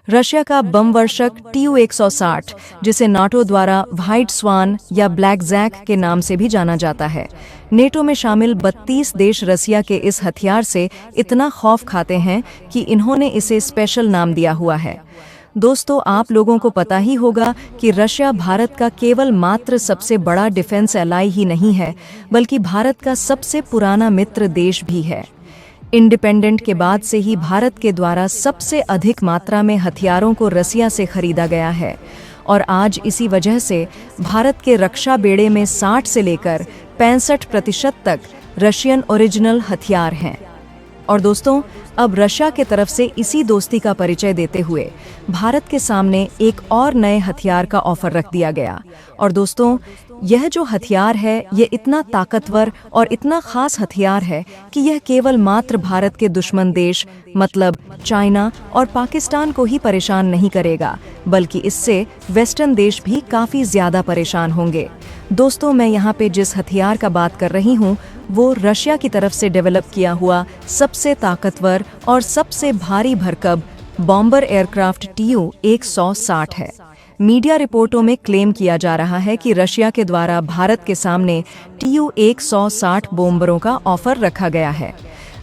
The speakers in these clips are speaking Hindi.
रशिया का बम वर्षक TU-160, जिसे नाटो द्वारा व्हाइट स्वान या ब्लैक जैक के नाम से भी जाना जाता है। नेटो में शामिल 32 देश रसिया के इस हथियार से इतना खौफ खाते हैं कि इन्होंने इसे स्पेशल नाम दिया हुआ है। दोस्तों, आप लोगों को पता ही होगा कि रशिया भारत का केवल मात्र सबसे बड़ा डिफेंस एलाई ही नहीं है, बल्कि भारत का सबसे पुराना मित्र देश भी है। इंडिपेंडेंट के बाद से ही भारत के द्वारा सबसे अधिक मात्रा में हथियारों को रसिया से खरीदा गया है और आज इसी वजह से भारत के रक्षा बेड़े में 60 से लेकर 65% तक रशियन ओरिजिनल हथियार हैं। और दोस्तों, अब रशिया के तरफ से इसी दोस्ती का परिचय देते हुए भारत के सामने एक और नए हथियार का ऑफर रख दिया गया। और दोस्तों, यह जो हथियार है ये इतना ताकतवर और इतना खास हथियार है कि यह केवल मात्र भारत के दुश्मन देश मतलब चाइना और पाकिस्तान को ही परेशान नहीं करेगा, बल्कि इससे वेस्टर्न देश भी काफ़ी ज़्यादा परेशान होंगे। दोस्तों, मैं यहाँ पे जिस हथियार का बात कर रही हूँ वो रशिया की तरफ से डेवलप किया हुआ सबसे ताकतवर और सबसे भारी भरकम बॉम्बर एयरक्राफ्ट TU-160 है। मीडिया रिपोर्टों में क्लेम किया जा रहा है कि रशिया के द्वारा भारत के सामने TU-160 बॉम्बरों का ऑफर रखा गया है।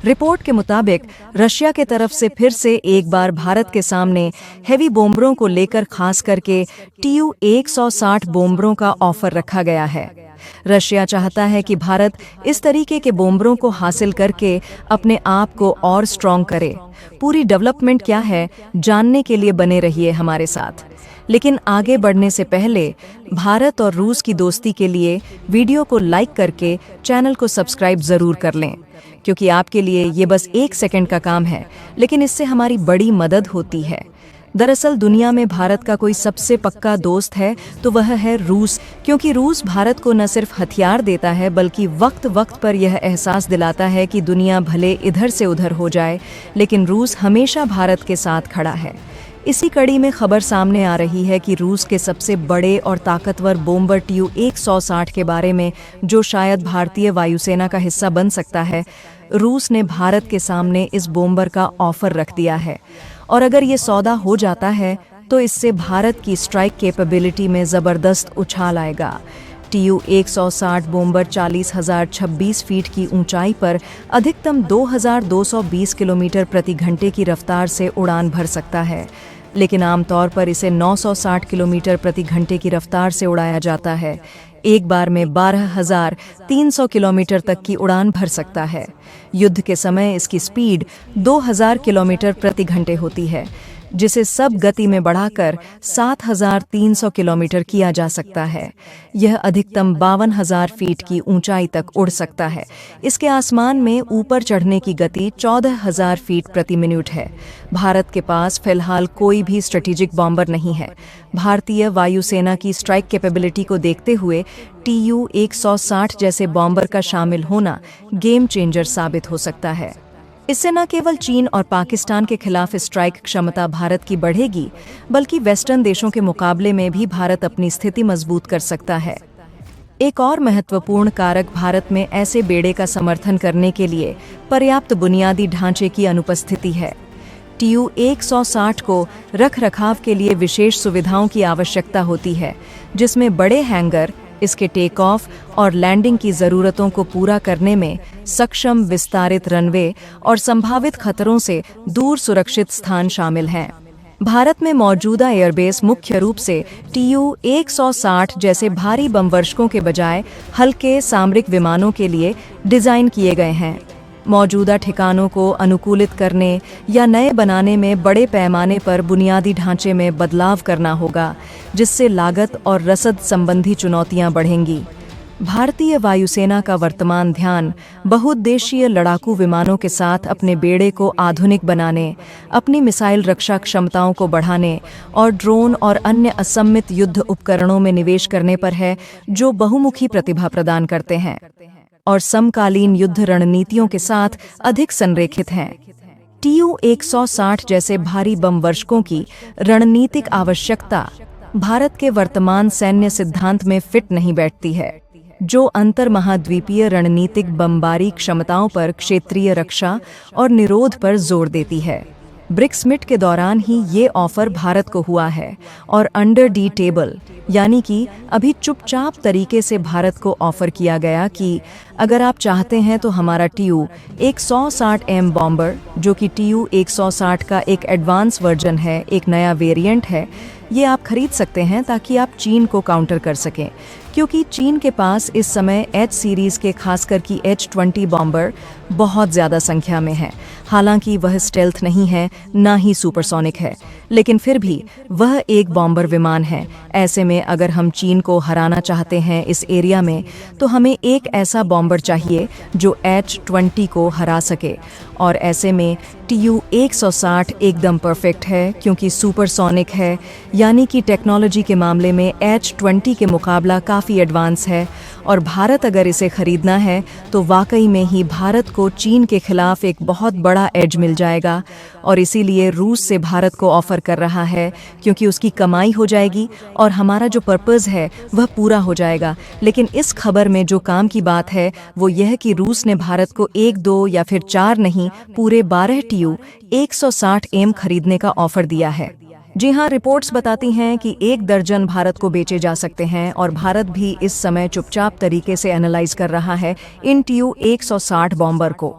रिपोर्ट के मुताबिक रशिया के तरफ से फिर से एक बार भारत के सामने हेवी बॉम्बरों को लेकर खास करके TU-160 बॉम्बरों का ऑफर रखा गया है। रशिया चाहता है कि भारत इस तरीके के बॉम्बरों को हासिल करके अपने आप को और स्ट्रॉन्ग करे। पूरी डेवलपमेंट क्या है जानने के लिए बने रहिए हमारे साथ। लेकिन आगे बढ़ने से पहले भारत और रूस की दोस्ती के लिए वीडियो को लाइक करके चैनल को सब्सक्राइब ज़रूर कर लें, क्योंकि आपके लिए ये बस 1 सेकंड का काम है, लेकिन इससे हमारी बड़ी मदद होती है। दरअसल दुनिया में भारत का कोई सबसे पक्का दोस्त है तो वह है रूस, क्योंकि रूस भारत को न सिर्फ हथियार देता है बल्कि वक्त वक्त पर यह एहसास दिलाता है कि दुनिया भले इधर से उधर हो जाए, लेकिन रूस हमेशा भारत के साथ खड़ा है। इसी कड़ी में खबर सामने आ रही है कि रूस के सबसे बड़े और ताकतवर बॉम्बर TU-160 के बारे में, जो शायद भारतीय वायुसेना का हिस्सा बन सकता है, रूस ने भारत के सामने इस बॉम्बर का ऑफर रख दिया है। और अगर ये सौदा हो जाता है तो इससे भारत की स्ट्राइक कैपेबिलिटी में ज़बरदस्त उछाल आएगा। TU-160 बॉम्बर 40,026 फीट की ऊंचाई पर अधिकतम 2,220 किलोमीटर प्रति घंटे की रफ्तार से उड़ान भर सकता है, लेकिन आमतौर पर इसे 960 किलोमीटर प्रति घंटे की रफ्तार से उड़ाया जाता है। एक बार में 12,300 किलोमीटर तक की उड़ान भर सकता है। युद्ध के समय इसकी स्पीड 2,000 किलोमीटर प्रति घंटे होती है, जिसे सब गति में बढ़ाकर 7,300 किलोमीटर किया जा सकता है। यह अधिकतम 52,000 फीट की ऊंचाई तक उड़ सकता है। इसके आसमान में ऊपर चढ़ने की गति 14,000 फीट प्रति मिनट है। भारत के पास फिलहाल कोई भी स्ट्रेटेजिक बॉम्बर नहीं है। भारतीय वायुसेना की स्ट्राइक कैपेबिलिटी को देखते हुए TU-160 जैसे बॉम्बर का शामिल होना गेम चेंजर साबित हो सकता है। इससे न केवल चीन और पाकिस्तान के खिलाफ स्ट्राइक क्षमता भारत की बढ़ेगी, बल्कि वेस्टर्न देशों के मुकाबले में भी भारत अपनी स्थिति मजबूत कर सकता है। एक और महत्वपूर्ण कारक भारत में ऐसे बेड़े का समर्थन करने के लिए पर्याप्त बुनियादी ढांचे की अनुपस्थिति है। TU-160 को रखरखाव के लिए विशेष सुविधाओं की आवश्यकता होती है, जिसमें बड़े हैंगर, इसके टेक ऑफ और लैंडिंग की ज़रूरतों को पूरा करने में सक्षम विस्तारित रनवे और संभावित खतरों से दूर सुरक्षित स्थान शामिल हैं। भारत में मौजूदा एयरबेस मुख्य रूप से TU-160 जैसे भारी बमवर्षकों के बजाय हल्के सामरिक विमानों के लिए डिज़ाइन किए गए हैं। मौजूदा ठिकानों को अनुकूलित करने या नए बनाने में बड़े पैमाने पर बुनियादी ढांचे में बदलाव करना होगा, जिससे लागत और रसद संबंधी चुनौतियां बढ़ेंगी। भारतीय वायुसेना का वर्तमान ध्यान बहुउद्देशीय लड़ाकू विमानों के साथ अपने बेड़े को आधुनिक बनाने, अपनी मिसाइल रक्षा क्षमताओं को बढ़ाने और ड्रोन और अन्य असम्मित युद्ध उपकरणों में निवेश करने पर है, जो बहुमुखी प्रतिभा प्रदान करते हैं और समकालीन युद्ध रणनीतियों के साथ अधिक संरेखित हैं। TU-160 जैसे भारी बमवर्षकों की रणनीतिक आवश्यकता भारत के वर्तमान सैन्य सिद्धांत में फिट नहीं बैठती है, जो अंतर्महाद्वीपीय रणनीतिक बमबारी क्षमताओं पर क्षेत्रीय रक्षा और निरोध पर जोर देती है। ब्रिक्स समिट के दौरान ही ये ऑफर भारत को हुआ है और अंडर दी टेबल यानी कि अभी चुपचाप तरीके से भारत को ऑफर किया गया कि अगर आप चाहते हैं तो हमारा TU-160M बॉम्बर, जो कि TU-160 का एक एडवांस वर्जन है, एक नया वेरिएंट है, ये आप खरीद सकते हैं ताकि आप चीन को काउंटर कर सकें, क्योंकि चीन के पास इस समय H सीरीज़ के खासकर की H-20 बॉम्बर बहुत ज़्यादा संख्या में है। हालांकि वह स्टेल्थ नहीं है, ना ही सुपरसोनिक है, लेकिन फिर भी वह एक बॉम्बर विमान है। ऐसे में अगर हम चीन को हराना चाहते हैं इस एरिया में, तो हमें एक ऐसा बॉम्बर चाहिए जो H-20 को हरा सके, और ऐसे में TU-160 एकदम परफेक्ट है, क्योंकि सुपरसोनिक है, यानी कि टेक्नोलॉजी के मामले में H-20 के मुकाबला काफ़ी एडवांस है। और भारत अगर इसे खरीदना है तो वाकई में ही भारत को चीन के खिलाफ एक बहुत बड़ा एज मिल जाएगा, और इसीलिए रूस से भारत को ऑफर कर रहा है, क्योंकि उसकी कमाई हो जाएगी और हमारा जो पर्पस है वह पूरा हो जाएगा। लेकिन इस खबर में जो काम की बात है वो यह कि रूस ने भारत को 1, 2 या फिर 4 नहीं, पूरे 12 TU-160M खरीदने का ऑफर दिया है। जी हाँ, रिपोर्ट्स बताती हैं कि 1 दर्जन भारत को बेचे जा सकते हैं, और भारत भी इस समय चुपचाप तरीके से एनालाइज कर रहा है इन TU-160 बॉम्बर को।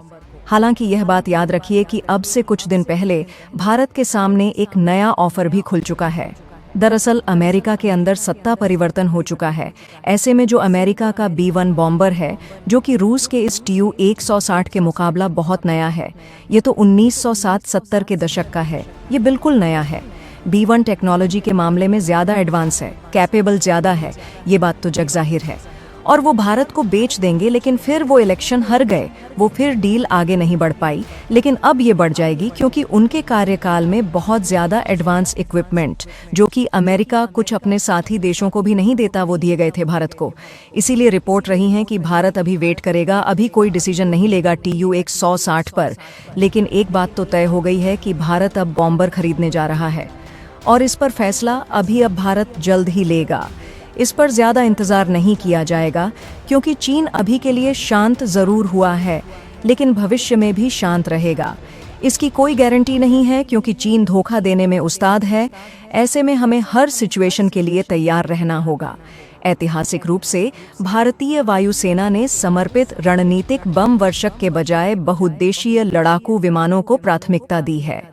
हालांकि यह बात याद रखिए कि अब से कुछ दिन पहले भारत के सामने एक नया ऑफर भी खुल चुका है। दरअसल अमेरिका के अंदर सत्ता परिवर्तन हो चुका है। ऐसे में जो अमेरिका का B-1 बॉम्बर है, जो कि रूस के इस TU-160 के मुकाबला बहुत नया है, ये तो 1960-70 के दशक का है, ये बिल्कुल नया है। B-1 टेक्नोलॉजी के मामले में ज़्यादा एडवांस है, कैपेबल ज़्यादा है, ये बात तो जग जाहिर है। और वो भारत को बेच देंगे, लेकिन फिर वो इलेक्शन हार गए, वो फिर डील आगे नहीं बढ़ पाई। लेकिन अब ये बढ़ जाएगी, क्योंकि उनके कार्यकाल में बहुत ज़्यादा एडवांस इक्विपमेंट, जो कि अमेरिका कुछ अपने साथी देशों को भी नहीं देता, वो दिए गए थे भारत को। इसीलिए रिपोर्ट रही हैं कि भारत अभी वेट करेगा, अभी कोई डिसीजन नहीं लेगा TU-160 पर। लेकिन एक बात तो तय हो गई है कि भारत अब बॉम्बर खरीदने जा रहा है, और इस पर फैसला अब भारत जल्द ही लेगा। इस पर ज़्यादा इंतज़ार नहीं किया जाएगा, क्योंकि चीन अभी के लिए शांत ज़रूर हुआ है, लेकिन भविष्य में भी शांत रहेगा। इसकी कोई गारंटी नहीं है, क्योंकि चीन धोखा देने में उस्ताद है। ऐसे में हमें हर सिचुएशन के लिए तैयार रहना होगा। ऐतिहासिक रूप से भारतीय वायुसेना ने समर्पित रणनीतिक बम वर्षक के बजाय बहुउद्देशीय लड़ाकू विमानों को प्राथमिकता दी है।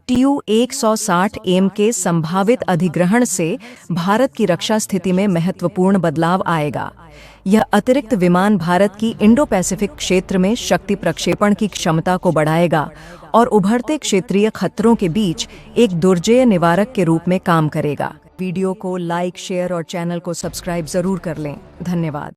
TU-160M के संभावित अधिग्रहण से भारत की रक्षा स्थिति में महत्वपूर्ण बदलाव आएगा। यह अतिरिक्त विमान भारत की इंडो पैसिफिक क्षेत्र में शक्ति प्रक्षेपण की क्षमता को बढ़ाएगा और उभरते क्षेत्रीय खतरों के बीच एक दुर्जय निवारक के रूप में काम करेगा। वीडियो को लाइक, शेयर और चैनल को सब्सक्राइब जरूर कर लें। धन्यवाद।